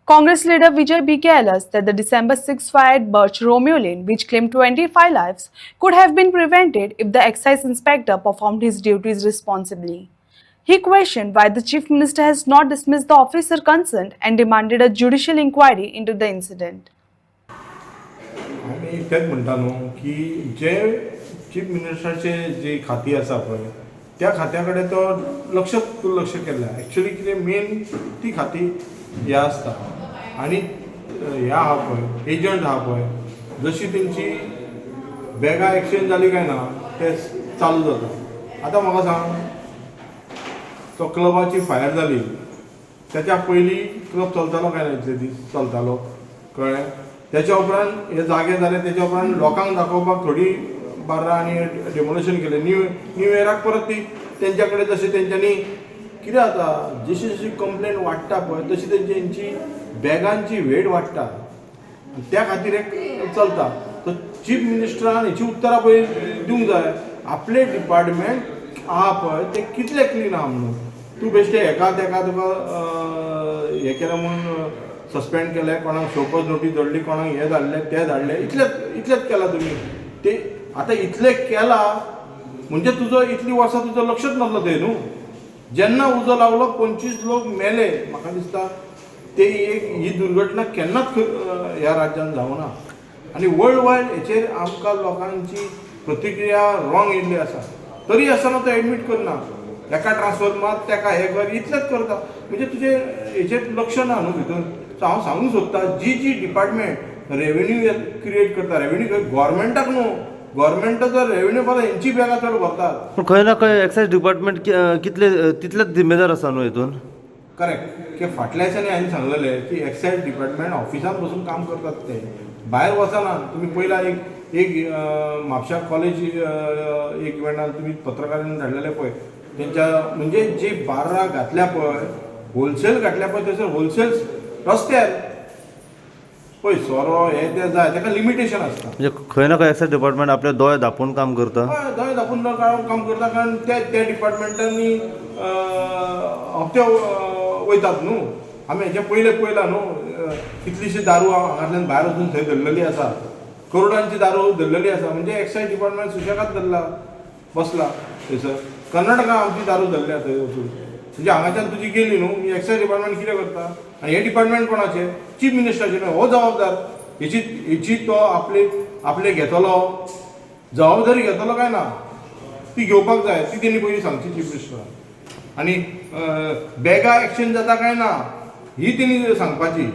Congress leader Vijay B. alleged that the December 6 fire at Birch Romeo Lane, which claimed 25 lives, could have been prevented if the excise inspector performed his duties responsibly. He questioned why the Chief Minister has not dismissed the officer concerned and demanded a judicial inquiry into the incident. आमी तेच म्हणटा न्हू की जे chief मिनिस्टराचे जी खाती आसा पळय त्या खात्या कडेन तो लक्ष केल्लें एक्चुअली कितें मेन ती खाती हे आसता आनी हे आहा पळय एजंट आहा पळय जशी तेंची बॅगां एक्सचेंज जाली काय ना ते चालू जाता. आतां म्हाका सांग तो क्लबाची फायर जाली त्याच्या पयलीं क्लब चलतालो काय ना इतले दीस चलतालो कळ्ळें. त्याच्या उपरांत हे जागे जाले त्याच्या उपरांत लोकांक दाखोवपाक थोडी बार्रां आनी डेमोलेशन केलें. न्यू इयराक परत ती तेंच्या कडेन जशें तेंच्यांनी कितें जाता जशी जशी कंप्लेन वाडटा पळय तशी तेंची बॅगांची वेट वाडटा त्या खातीर एक चलता. तो चीफ मिनिस्टरान हेची उतरां पळय दिवंक जाय. आपले डिपार्टमेंट आहा पळय ते कितले क्लीन आहा म्हणून तूं बेश्टे हेका तेका तुका हें केलें म्हणून सस्पेंड केले, कोणाक शोकॉज नोटीस धाडली, कोणाक हे धाडले ते धाडले, इतलेच केला तुम्ही. ते आतां इतले केला म्हणजे तुजो इतली वर्सां तुजो लक्षच नासलो ते न्हू. जेन्ना उजो लागलो 25 लोक मेले म्हाका दिसता ते एक ही दुर्घटना केन्नाच ह्या राज्यान जावना. आनी वर्ल्ड वायड हेचेर आमकां लोकांची प्रतिक्रिया रॉंग येयल्ली आसा. तरी आसतना तो एडमीट करना. एका ट्रान्सफर मार तेका हे कर इतलेंच करता. म्हणजे तुजें हेचेर लक्ष ना न्हू भितर. सो हांव सांगूंक सोदता जी डिपार्टमेंट रेव्हेन्यू क्रिएट करता रेव्हेन्यू गव्हर्मेंटाक न्हू गव्हर्मेंट जर रेव्हेन्यू भरता हेंची बॅगां चड भरतात. पण खंय ना खंय एक्सायज डिपार्टमेंट तितलेच जिम्मेदार आसा न्हू हितून. करेक्ट की फाटल्या दिसांनी हांवें सांगलेलें की एक्सायज डिपार्टमेंट ऑफिसांत बसून काम करतात ते भायर वचना. तुमी पयला एक म्हापशा कॉलेज एक इव्हेंटान तुमी पत्रकारांनी धाडलेले पळय तेंच्या म्हणजे जी बार्रां घातल्या पळय होलसेल घातल्या पळय थंयसर होलसेल रस्त्यार पळय सोरो हे ते जाय ताका लिमिटेशन आसता. म्हणजे खंय ना खंय एक्सायज डिपार्टमेंट आपले दोळे धापून काम करता. हय दोळे धापून काम करता कारण त्या डिपार्टमेंटांनी हप्ते वयतात न्हू. आमी हेचे पयला न्हू कितलीशी दारू हांगांतल्यान भायर वचून थंय धरलेली आसा. करोडांची दारू धरलेली आसा. म्हणजे एक्सायज डिपार्टमेंट सुशेगाद धरला बसला थंयसर. कर्नाटका आमची दारू धरल्या थंय वचून. म्हणजे हांगाच्यान तुजी गेली न्हू एक्सायज डिपार्टमेंट कितें करता आनी हे डिपार्टमेंट कोणाचे चीफ मिनिस्टराचे न्हू. हो जबाबदार हेची तो आपले घेतलो जबाबदारी घेतलो काय ना ती घेवपाक जाय. ती तेणी पयलीं सांगची चीफ मिनिस्टरान. आनी बॅगां एक्सचेंज जाता काय ना ही तेणी सांगपाची.